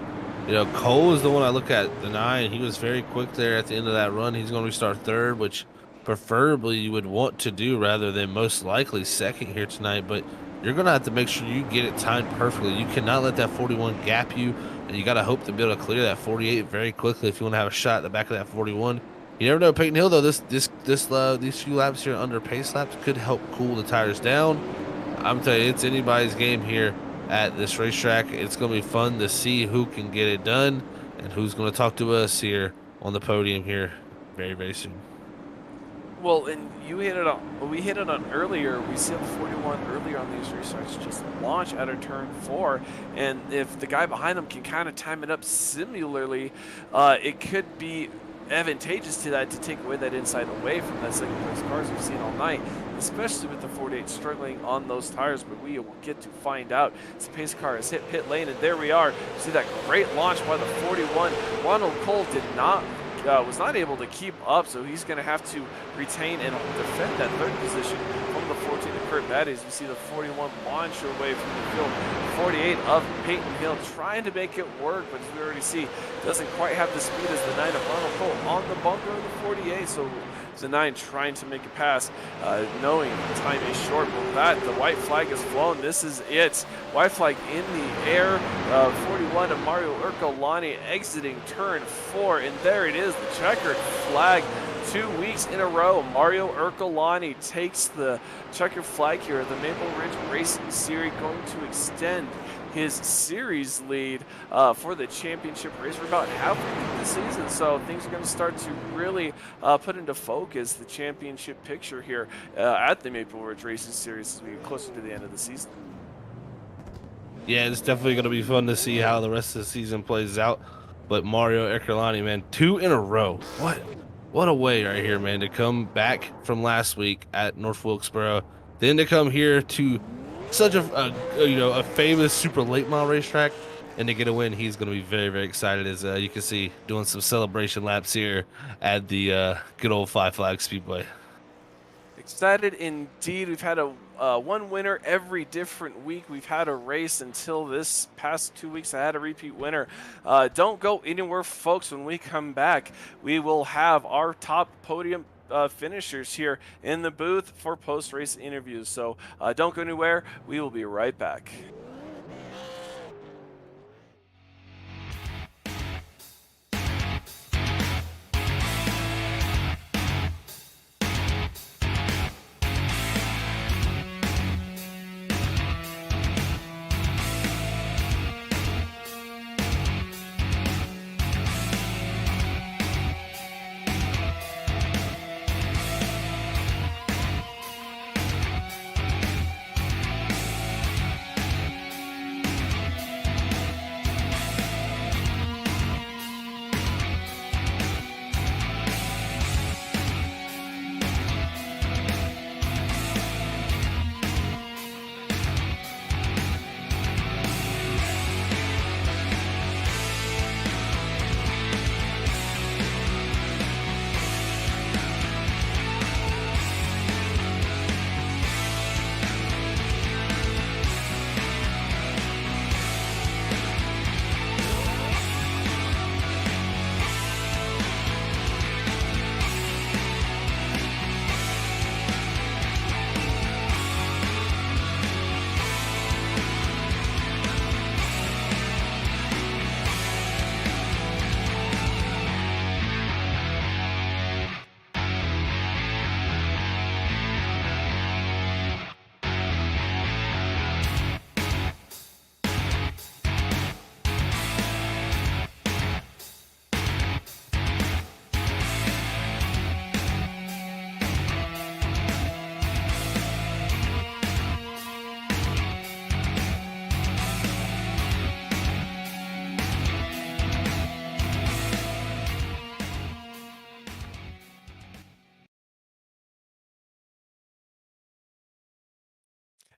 Cole is the one I look at, the 9. He was very quick there at the end of that run. He's going to restart third, which preferably you would want to do rather than most likely second here tonight. But you're going to have to make sure you get it timed perfectly. You cannot let that 41 gap you, and you got to hope to be able to clear that 48 very quickly if you want to have a shot at the back of that 41. You never know, Peyton Hill, though. These few laps here under pace laps could help cool the tires down. I'm telling you, it's anybody's game here at this racetrack. It's going to be fun to see who can get it done and who's going to talk to us here on the podium here very, very soon. Well, and we hit it on earlier. We see the 41 earlier on these racetracks just launch out of turn 4, and if the guy behind them can kind of time it up similarly, it could be advantageous to that to take away that inside away from that second place cars we've seen all night, especially with the 48 struggling on those tires. But we will get to find out. This pace car has hit pit lane, and there we are. See that great launch by the 41. Ronald Cole was not able to keep up, so he's going to have to retain and defend that third position from the 14 of Kurt Baddies. We see the 41 launch away from the field. 48 of Peyton Hill trying to make it work, but as we already see, doesn't quite have the speed as the 9 of Ronald Cole on the bumper of the 48. So the 9 trying to make a pass, knowing time is short. But the white flag is flown. This is it. White flag in the air. 41 of Mario Ercolani exiting turn 4, and there it is, the checkered flag. 2 weeks in a row, Mario Ercolani takes the checkered flag here at the Maple Ridge Racing Series, going to extend his series lead for the championship race. We're about halfway through the season, so things are going to start to really put into focus the championship picture here at the Maple Ridge Racing Series as we get closer to the end of the season. Yeah, it's definitely going to be fun to see how the rest of the season plays out. But Mario Ercolani, man, 2 in a row. What a way right here, man, to come back from last week at North Wilkesboro, then to come here to such a famous super late mile racetrack and to get a win. He's going to be very, very excited, as you can see, doing some celebration laps here at the good old Five Flags Speedway. Excited indeed. We've had one winner every different week. We've had a race until this past 2 weeks. I had a repeat winner. Don't go anywhere, folks. When we come back, we will have our top podium finishers here in the booth for post-race interviews. So don't go anywhere. We will be right back.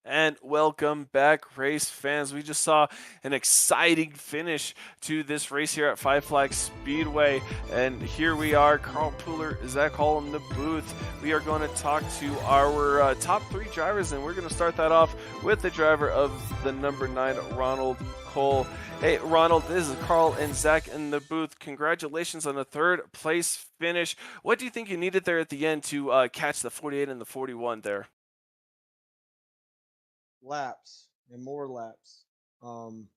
And welcome back, race fans. We just saw an exciting finish to this race here at Five Flags Speedway. And here we are, Carl Pooler, Zach Hall in the booth. We are going to talk to our top three drivers, and we're going to start that off with the driver of the number 9, Ronald Cole. Hey, Ronald, this is Carl and Zach in the booth. Congratulations on a third place finish. What do you think you needed there at the end to catch the 48 and the 41 there? Laps and more laps. Um,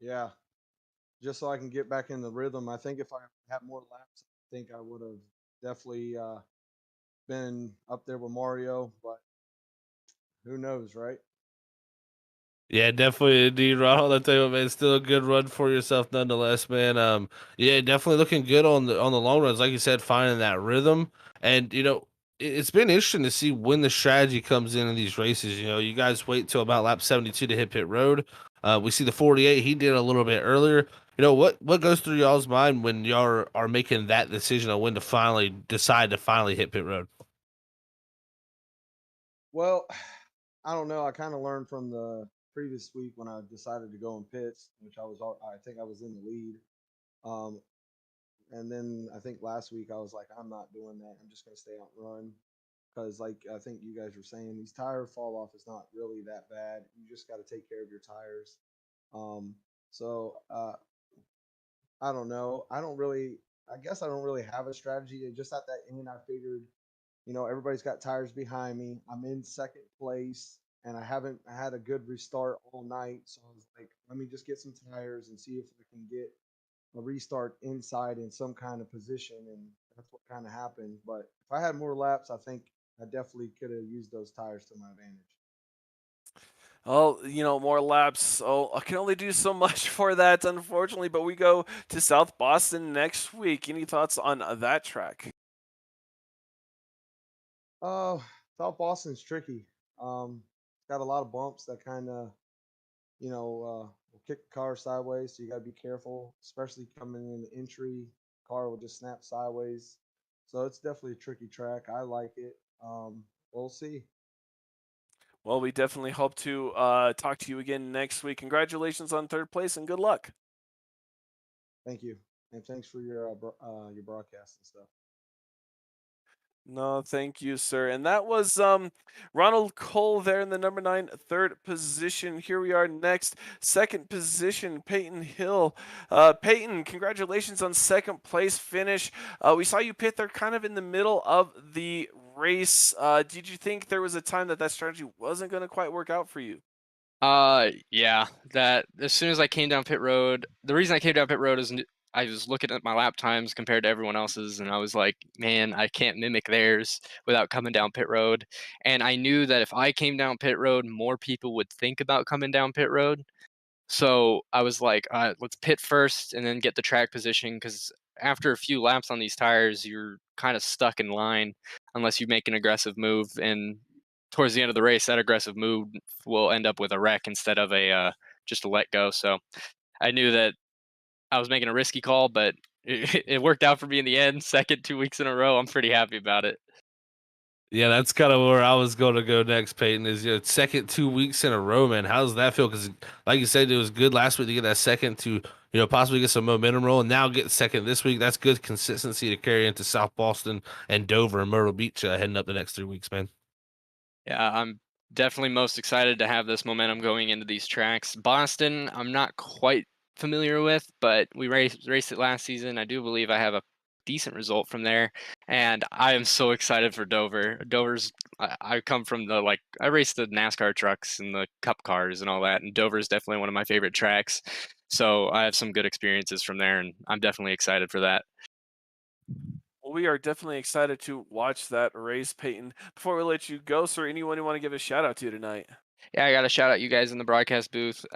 yeah, just so I can get back in the rhythm. I think if I had more laps, I think I would have definitely been up there with Mario, but who knows, right? Yeah, definitely indeed, Ronald. I tell you what, man, still a good run for yourself nonetheless, man. Yeah, definitely looking good on the long runs, like you said, finding that rhythm. And it's been interesting to see when the strategy comes in these races. You know, you guys wait till about lap 72 to hit pit road. We see the 48. He did a little bit earlier. You know what goes through y'all's mind when y'all are making that decision on when to finally decide to finally hit pit road? Well, I don't know. I kind of learned from the previous week when I decided to go in pits, which I think I was in the lead. Um, and then I think last week I was like, I'm not doing that. I'm just going to stay out and run. Because, like I think you guys were saying, these tire fall off is not really that bad. You just got to take care of your tires. Um, so I don't know. I don't really. I guess I don't really have a strategy. Just at that end, I figured, everybody's got tires behind me. I'm in second place, and I haven't had a good restart all night. So I was like, let me just get some tires and see if I can get a restart inside in some kind of position, and that's what kind of happened. But if I had more laps, I think I definitely could have used those tires to my advantage. Oh, more laps. Oh, I can only do so much for that, unfortunately. But we go to South Boston next week. Any thoughts on that track? Uh, South Boston's tricky. It's got a lot of bumps that kind of, will kick the car sideways. So you got to be careful, especially coming in the entry. Car will just snap sideways. So it's definitely a tricky track. I like it. We'll see. Well, we definitely hope to talk to you again next week. Congratulations on third place and good luck. Thank you, and thanks for your broadcast and stuff. No, thank you, sir. And that was Ronald Cole there in the number 9, third position. Here we are next, second position, Peyton Hill. Peyton, congratulations on second place finish. We saw you pit there kind of in the middle of the race. Did you think there was a time that strategy wasn't going to quite work out for you? Yeah, that as soon as I came down pit road, the reason I came down pit road is I was looking at my lap times compared to everyone else's, and I was like, man, I can't mimic theirs without coming down pit road. And I knew that if I came down pit road, more people would think about coming down pit road. So I was like, let's pit first and then get the track position because after a few laps on these tires, you're kind of stuck in line unless you make an aggressive move. And towards the end of the race, that aggressive move will end up with a wreck instead of a just a let go. So I knew that I was making a risky call, but it worked out for me in the end. Second 2 weeks in a row, I'm pretty happy about it. Yeah, that's kind of where I was going to go next, Peyton. Is your second 2 weeks in a row, man. How does that feel? Because, like you said, it was good last week to get that second to, possibly get some momentum roll, and now get second this week. That's good consistency to carry into South Boston and Dover and Myrtle Beach heading up the next 3 weeks, man. Yeah, I'm definitely most excited to have this momentum going into these tracks. Boston, I'm not quite familiar with, but we raced it last season. I do believe I have a decent result from there, and I am so excited for Dover. I come from I race the NASCAR trucks and the Cup cars and all that, and Dover is definitely one of my favorite tracks. So I have some good experiences from there, and I'm definitely excited for that. Well, we are definitely excited to watch that race, Peyton. Before we let you go, sir, anyone you want to give a shout out to tonight? Yeah, I got to shout out you guys in the broadcast booth.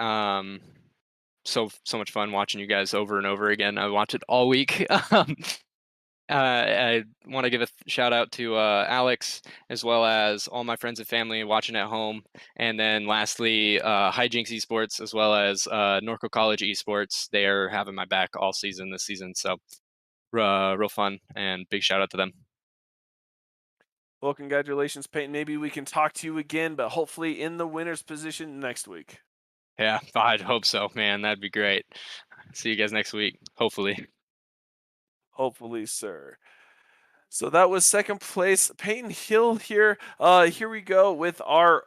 So much fun watching you guys over and over again. I watch it all week. I want to give a shout out to Alex as well as all my friends and family watching at home, and then lastly, Hijinks Esports as well as Norco College Esports. They are having my back all season this season, so real fun and big shout out to them. Well, congratulations, Peyton. Maybe we can talk to you again, but hopefully in the winner's position next week. Yeah, I'd hope so, man. That'd be great. See you guys next week, hopefully. Hopefully, sir. So that was second place, Peyton Hill here. Here we go with our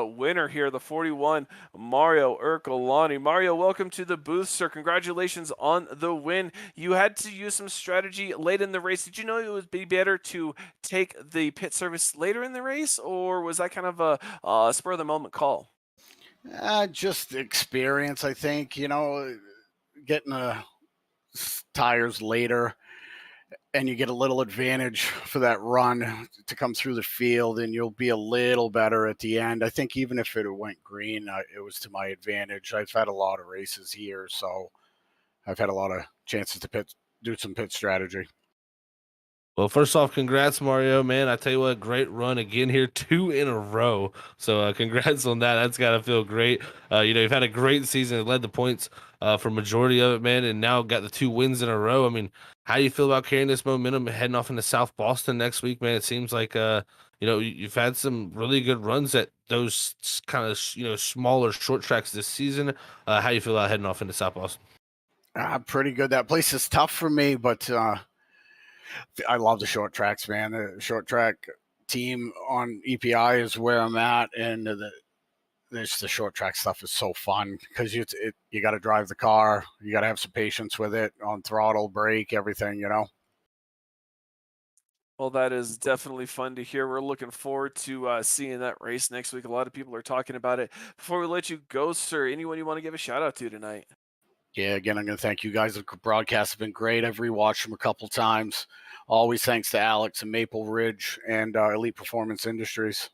winner here, the 41, Mario Ercolani. Mario, welcome to the booth, sir. Congratulations on the win. You had to use some strategy late in the race. Did you know it would be better to take the pit service later in the race, or was that kind of a spur of the moment call? Just experience, I think. Getting tires later, and you get a little advantage for that run to come through the field, and you'll be a little better at the end. I think even if it went green, it was to my advantage. I've had a lot of races here, so I've had a lot of chances to do some pit strategy. Well, first off, congrats, Mario, man. I tell you what, great run again here, 2 in a row. So congrats on that. That's got to feel great. You've had a great season, led the points for majority of it, man, and now got the 2 wins in a row. I mean, how do you feel about carrying this momentum heading off into South Boston next week, man? It seems like, you've had some really good runs at those kind of, smaller short tracks this season. How do you feel about heading off into South Boston? Pretty good. That place is tough for me, but I love the short tracks, man. The short track team on EPI is where I'm at, and the short track stuff is so fun because you got to drive the car, you got to have some patience with it on throttle, brake, everything. Well, that is definitely fun to hear. We're looking forward to seeing that race next week. A lot of people are talking about it. Before we let you go, sir, anyone you want to give a shout out to tonight? Yeah, again, I'm going to thank you guys. The broadcasts have been great. I've rewatched them a couple times. Always thanks to Alex and Maple Ridge and Elite Performance Industries.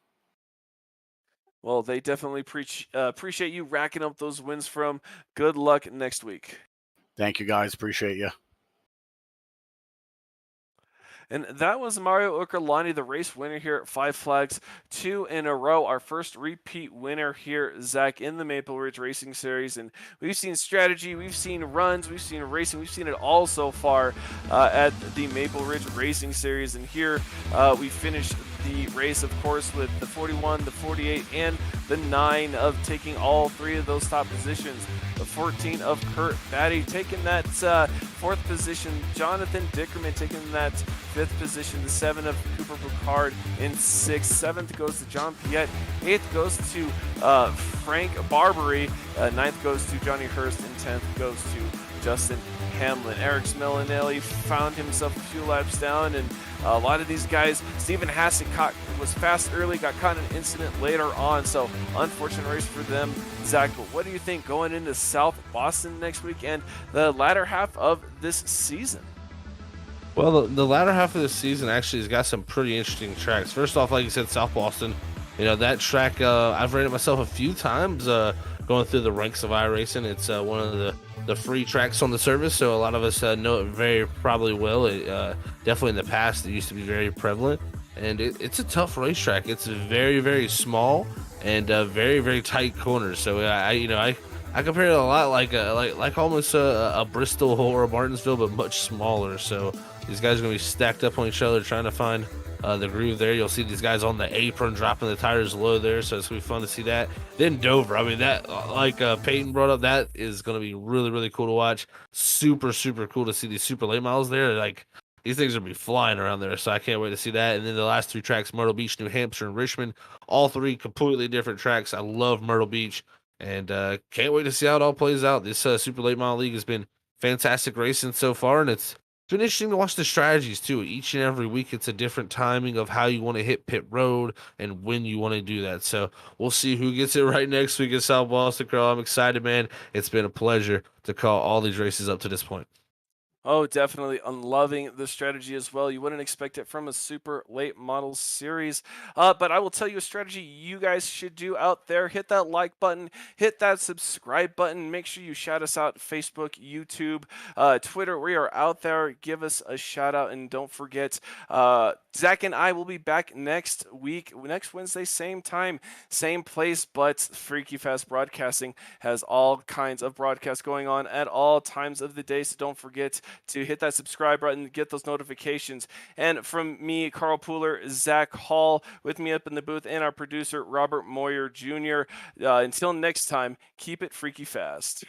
Well, they definitely appreciate you racking up those wins from. Good luck next week. Thank you, guys. Appreciate you. And that was Mario Uckerlani, the race winner here at Five Flags, 2 in a row. Our first repeat winner here, Zach, in the Maple Ridge Racing Series. And we've seen strategy, we've seen runs, we've seen racing, we've seen it all so far at the Maple Ridge Racing Series. And here we finished the race, of course, with the 41, the 48, and the 9 of taking all 3 of those top positions. The 14 of Kurt Batty taking that 4th position. Jonathan Dickerman taking that 5th position. The 7 of Cooper Boucard in 6th. 7th goes to John Piette. 8th goes to Frank Barbary. 9th goes to Johnny Hurst. And 10th goes to Justin Hamlin. Eric Smelinelli found himself a few laps down, and a lot of these guys, Stephen Hassett was fast early, got caught in an incident later on, so unfortunate race for them. Zach, what do you think going into South Boston next week and the latter half of this season? Well, the latter half of the season actually has got some pretty interesting tracks. First off, like you said, South Boston. That track, I've ran it myself a few times going through the ranks of iRacing. It's one of the free tracks on the service, so a lot of us know it very probably well. It definitely in the past, it used to be very prevalent, and it's a tough racetrack. It's very, very small and very, very tight corners. So I compare it a lot like almost a Bristol or a Martinsville, but much smaller. So these guys are going to be stacked up on each other trying to find the groove there. You'll see these guys on the apron dropping the tires low there, so it's going to be fun to see that. Then Dover, I mean, that, like Peyton brought up, that is going to be really, really cool to watch. Super, super cool to see these super late models there. Like, these things are going to be flying around there, so I can't wait to see that. And then the last 3 tracks, Myrtle Beach, New Hampshire, and Richmond, all 3 completely different tracks. I love Myrtle Beach, and can't wait to see how it all plays out. This Super Late Model League has been fantastic racing so far, and it's been interesting to watch the strategies too. Each and every week, it's a different timing of how you want to hit pit road and when you want to do that. So we'll see who gets it right next week at South Boston, Carl. I'm excited, man. It's been a pleasure to call all these races up to this point. Oh, definitely. I'm loving the strategy as well. You wouldn't expect it from a super late model series. But I will tell you a strategy you guys should do out there. Hit that like button, hit that subscribe button. Make sure you shout us out Facebook, YouTube, Twitter. We are out there. Give us a shout out. And don't forget, Zach and I will be back next week, next Wednesday, same time, same place. But Freaky Fast Broadcasting has all kinds of broadcasts going on at all times of the day. So don't forget to hit that subscribe button, get those notifications. And from me, Carl Pooler, Zach Hall, with me up in the booth, and our producer, Robert Moyer Jr. Until next time, keep it freaky fast.